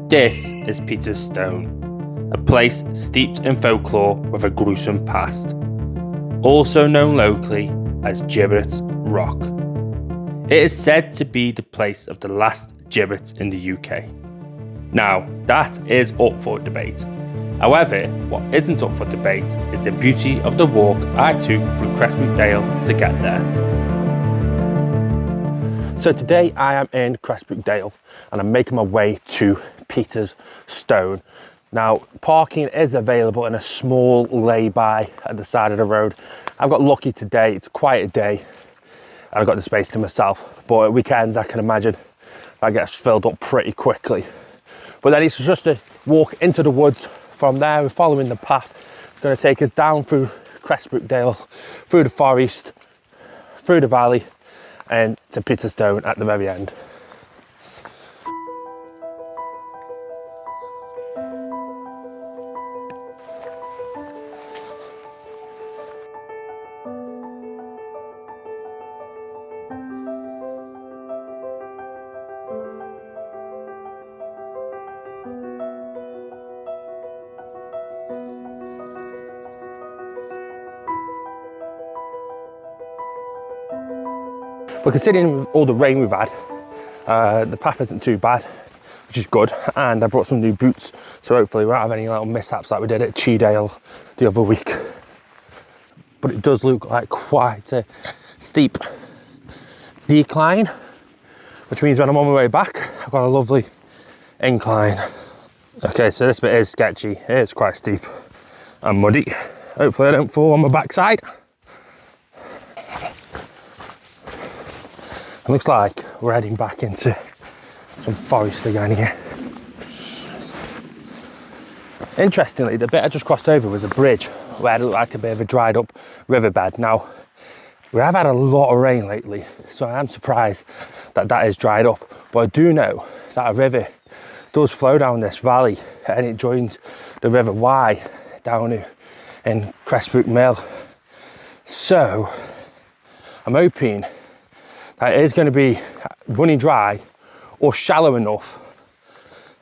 This is Peter's Stone, a place steeped in folklore with a gruesome past, also known locally as Gibbet Rock. It is said to be the place of the last gibbet in the UK. Now, that is up for debate. However, what isn't up for debate is the beauty of the walk I took through Cressbrook Dale to get there. So today I am in Cressbrook Dale and I'm making my way to Peter's Stone. Now, parking is available in a small lay-by at the side of the road. I've got lucky today, it's quite a day and I've got the space to myself, but at weekends I can imagine that gets filled up pretty quickly. But then it's just a walk into the woods. From there we're following the path. It's going to take us down through Cressbrook Dale, through the forest, through the valley and to Peter's Stone at the very end. But considering all the rain we've had, the path isn't too bad, which is good. And I brought some new boots, so hopefully we won't have any little mishaps like we did at Dale the other week. But it does look like quite a steep decline, which means when I'm on my way back, I've got a lovely incline. Okay, so this bit is sketchy. It is quite steep and muddy. Hopefully I don't fall on my backside. It looks like we're heading back into some forest again here. Interestingly, the bit I just crossed over was a bridge where it looked like a bit of a dried up riverbed. Now, we have had a lot of rain lately, so I am surprised that that is dried up. But I do know that a river does flow down this valley and it joins the River Wye down in Cressbrook Mill. So, I'm hoping that it is going to be running dry or shallow enough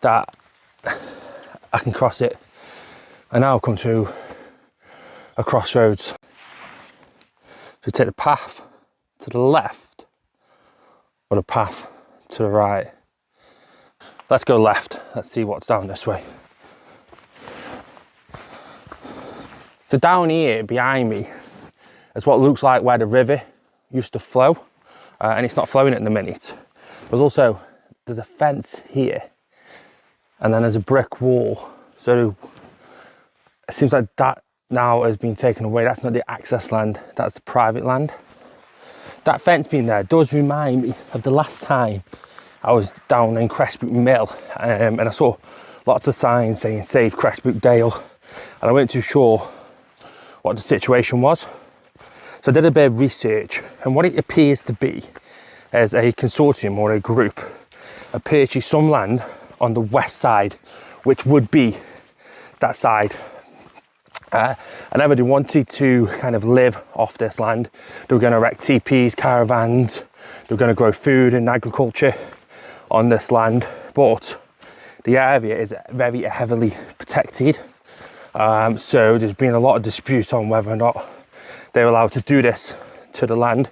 that I can cross it and now come to a crossroads. So take the path to the left or the path to the right. Let's go left. Let's see what's down this way. So down here behind me is what looks like where the river used to flow. And it's not flowing at the minute. There's a fence here and then there's a brick wall. So it seems like that now has been taken away. That's not the access land, that's the private land. That fence being there does remind me of the last time I was down in Cressbrook Mill and I saw lots of signs saying save Cressbrook Dale and I weren't too sure what the situation was. So I did a bit of research and what it appears to be is a consortium or a group have purchased some land on the west side, which would be that side. And everybody wanted to kind of live off this land. They were going to erect teepees, caravans, they were going to grow food and agriculture on this land, but the area is very heavily protected. So there's been a lot of dispute on whether or not they're allowed to do this to the land.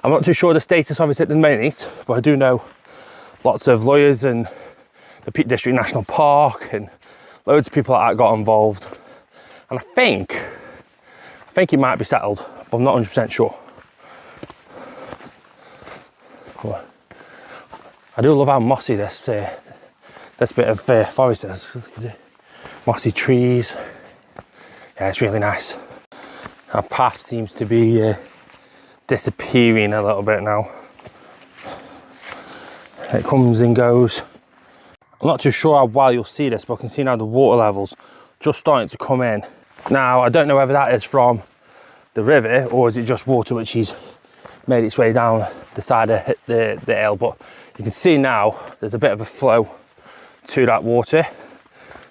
I'm not too sure the status of it at the minute, but I do know lots of lawyers and the Peak District National Park and loads of people like that got involved. And I think it might be settled, but I'm not 100% sure. But I do love how mossy this bit of forest is. Mossy trees. Yeah, it's really nice. Our path seems to be disappearing a little bit now. It comes and goes. I'm not too sure how well you'll see this, but I can see now the water levels just starting to come in. Now, I don't know whether that is from the river or is it just water which has made its way down the side of the hill, but you can see now there's a bit of a flow to that water.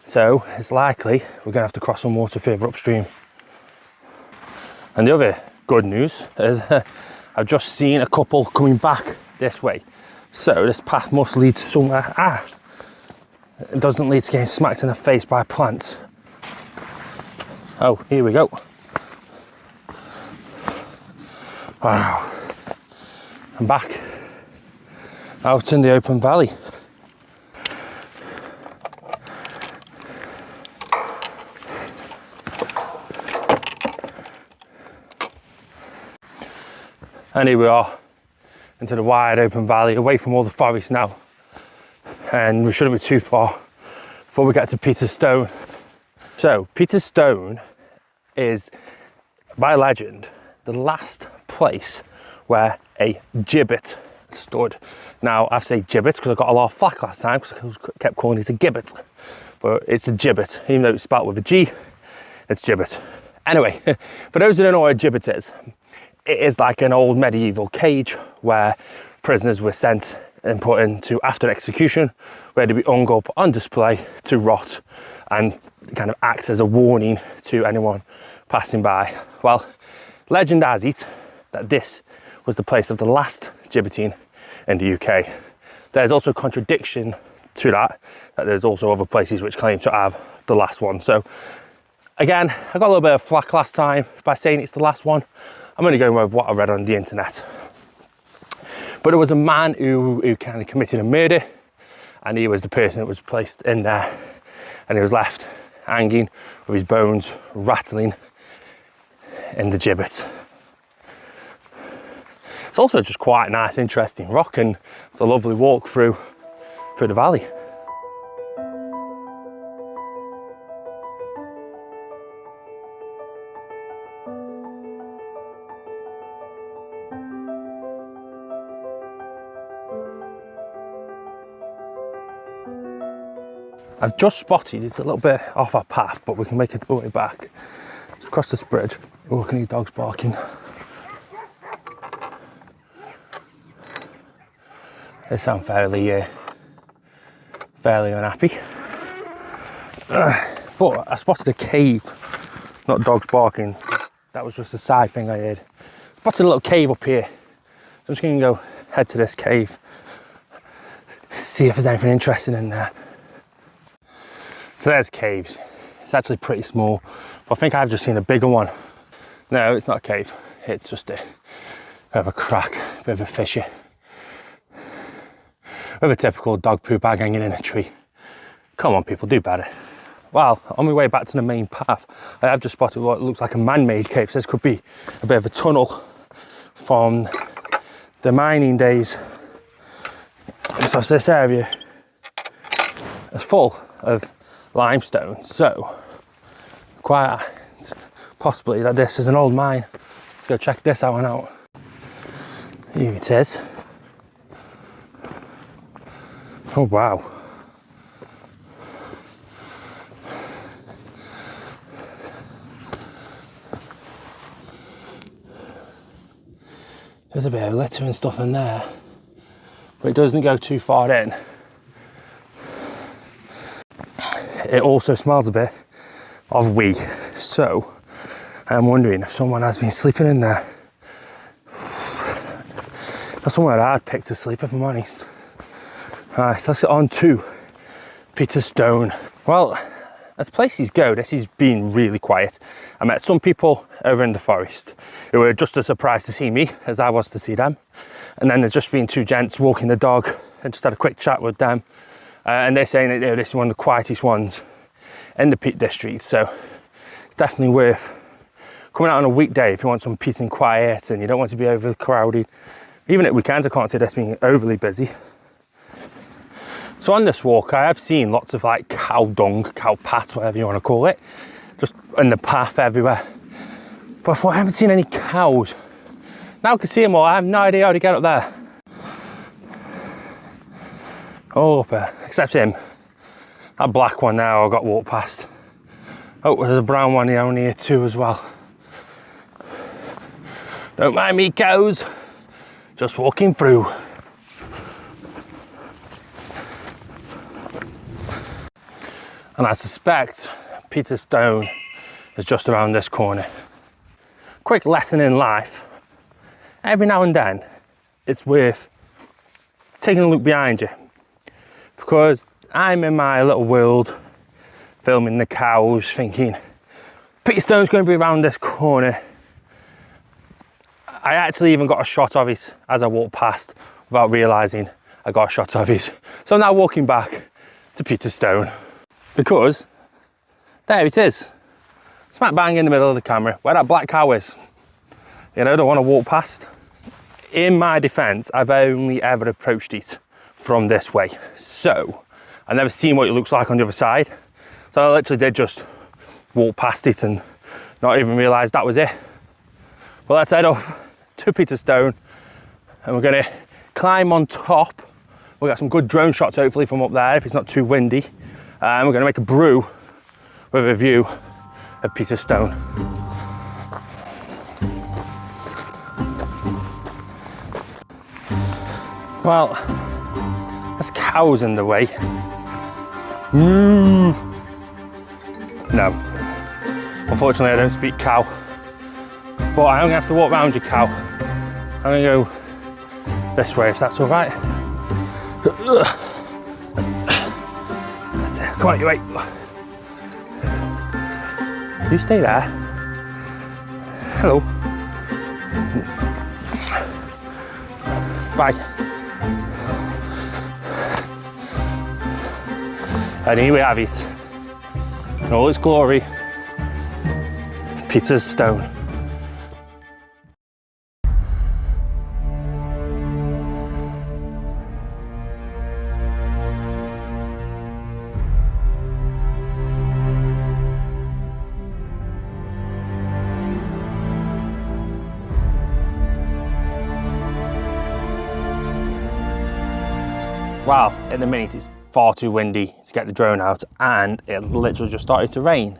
So it's likely we're going to have to cross some water further upstream. And the other good news is I've just seen a couple coming back this way. So this path must lead to somewhere. it doesn't lead to getting smacked in the face by plants. Oh, here we go. Wow. I'm back out in the open valley. And here we are into the wide open valley, away from all the forest now. And we shouldn't be too far before we get to Peter's Stone. So Peter's Stone is, by legend, the last place where a gibbet stood. Now I say gibbet because I got a lot of flack last time because I kept calling it a gibbet, but it's a gibbet. Even though it's spelled with a G, it's gibbet. Anyway, for those who don't know what a gibbet is, it is like an old medieval cage where prisoners were sent and put into after execution, where they'd be hung up on display to rot and kind of act as a warning to anyone passing by. Well, legend has it that this was the place of the last gibbeting in the UK. There's also a contradiction to that there's also other places which claim to have the last one. So again, I got a little bit of flack last time by saying it's the last one. I'm only going with what I read on the internet. But there was a man who kind of committed a murder, and he was the person that was placed in there, and he was left hanging with his bones rattling in the gibbet. It's also just quite a nice, interesting rock, and it's a lovely walk through the valley. I've just spotted, it's a little bit off our path, but we can make it all the way back. Just across this bridge. Oh, I can hear dogs barking. They sound fairly unhappy. But I spotted a cave, not dogs barking. That was just a side thing I heard. Spotted a little cave up here. So I'm just gonna go head to this cave, see if there's anything interesting in there. So there's caves. It's actually pretty small, but I think I've just seen a bigger one. No, it's not a cave. It's just a bit of a crack, a bit of a fissure. With a typical dog poo bag hanging in a tree. Come on people, do better. Well, on my way back to the main path, I have just spotted what looks like a man-made cave. So this could be a bit of a tunnel from the mining days. So this area is full of limestone, so quite possibly that this is an old mine. Let's go check this one out. Here it is. Oh wow. There's a bit of litter and stuff in there, but it doesn't go too far in. It also smells a bit of wee, so I'm wondering if someone has been sleeping in there. That's somewhere I'd pick to sleep, if I'm honest. Alright, let's get on to Peter's Stone. Well, as places go, this has been really quiet. I met some people over in the forest who were just as surprised to see me as I was to see them. And then there's just been two gents walking the dog and just had a quick chat with them. And they're saying that this is one of the quietest ones in the Peak District, so it's definitely worth coming out on a weekday if you want some peace and quiet and you don't want to be overcrowded. Even at weekends, I can't see this being overly busy. So on this walk, I have seen lots of like cow dung, cow pats, whatever you want to call it, just in the path everywhere. But I thought I haven't seen any cows. Now I can see them all. I have no idea how to get up there. Oh, up there, except him. That black one now I got walked past. Oh, there's a brown one here, only here too as well. Don't mind me, cows. Just walking through. And I suspect Peter's Stone is just around this corner. Quick lesson in life. Every now and then, it's worth taking a look behind you, because I'm in my little world, filming the cows, thinking, Peter Stone's going to be around this corner. I actually even got a shot of it as I walked past without realising I got a shot of it. So I'm now walking back to Peter Stone because there it is. Smack bang in the middle of the camera where that black cow is. You know, I don't want to walk past. In my defence, I've only ever approached it from this way. So I've never seen what it looks like on the other side. So I literally did just walk past it and not even realise that was it. Well, let's head off to Peter Stone and we're going to climb on top. We'll get some good drone shots hopefully from up there if it's not too windy. And we're going to make a brew with a view of Peter Stone. Well, there's cows in the way. Move! No, unfortunately I don't speak cow. But I'm gonna have to walk around your cow. I'm gonna go this way if that's all right. That's it. Come on, you wait. You stay there. Hello. Bye. And here we have it. In all its glory, Peter Stone. Well, at the minute it's far too windy to get the drone out and it literally just started to rain.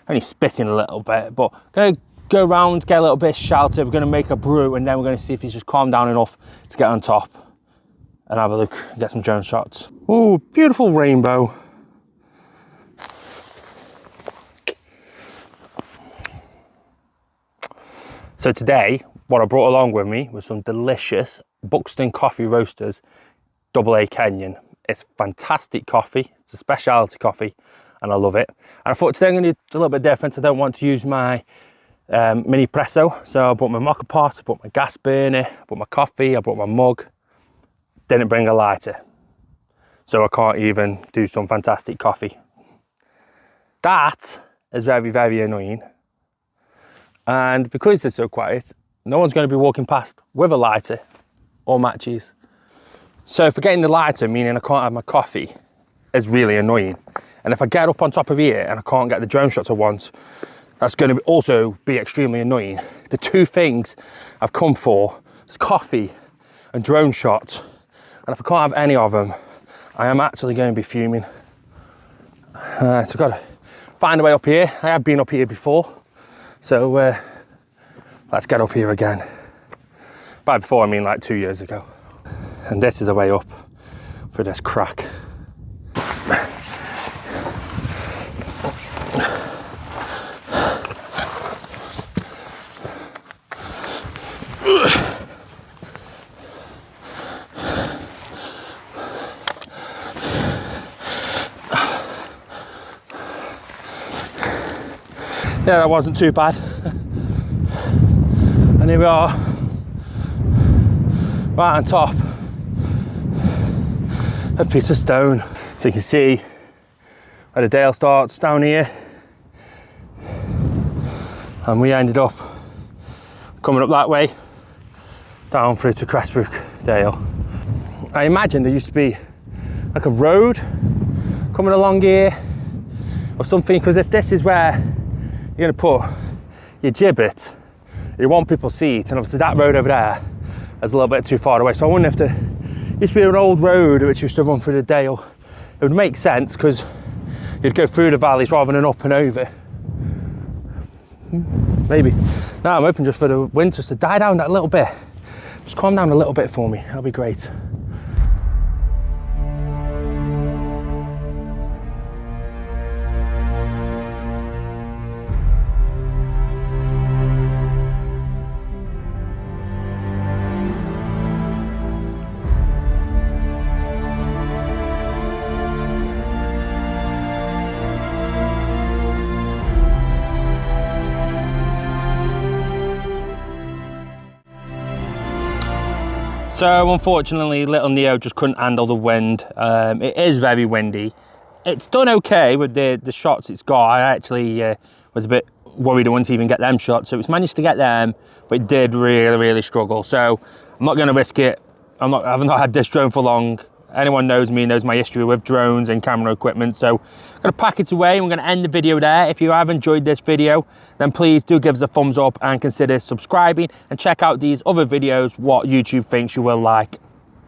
Only spitting a little bit, but gonna go around, get a little bit of shelter, we're gonna make a brew and then we're gonna see if he's just calmed down enough to get on top and have a look and get some drone shots. Ooh, beautiful rainbow. So today, what I brought along with me was some delicious Buxton coffee roasters, AA Kenyan. It's fantastic coffee, it's a specialty coffee and I love it. And I thought today I'm going to do a little bit different. I don't want to use my mini presso, so I brought my mocha pot, I brought my gas burner, I brought my coffee, I brought my mug. Didn't bring a lighter, so I can't even do some fantastic coffee. That is very, very annoying. And because it's so quiet, no one's going to be walking past with a lighter or matches. So forgetting the lighter, meaning I can't have my coffee, is really annoying. And if I get up on top of here and I can't get the drone shots at once, that's going to also be extremely annoying. The two things I've come for is coffee and drone shots. And if I can't have any of them, I am actually going to be fuming. So I've got to find a way up here. I have been up here before. So let's get up here again. By before, I mean like 2 years ago. And this is a way up for this crack. Yeah, that wasn't too bad. And here we are, right on top of Peter Stone. So you can see where the dale starts down here. And we ended up coming up that way, down through to Cressbrook Dale. I imagine there used to be like a road coming along here or something, because if this is where you're going to put your gibbet, you want people to see it, and obviously that road over there is a little bit too far away. So I wonder if there used to be an old road which used to run through the dale. It would make sense because you'd go through the valleys rather than up and over. Maybe. Now I'm hoping just for the winters to die down that little bit. Just calm down a little bit for me, that'll be great. So unfortunately, little Neo just couldn't handle the wind. It is very windy. It's done okay with the shots it's got. I actually was a bit worried I wouldn't even get them shots. So it's managed to get them, but it did really struggle. So I'm not going to risk it. I've not had this drone for long. Anyone knows me, knows my history with drones and camera equipment. So I'm going to pack it away and we're going to end the video there. If you have enjoyed this video, then please do give us a thumbs up and consider subscribing and check out these other videos, what YouTube thinks you will like.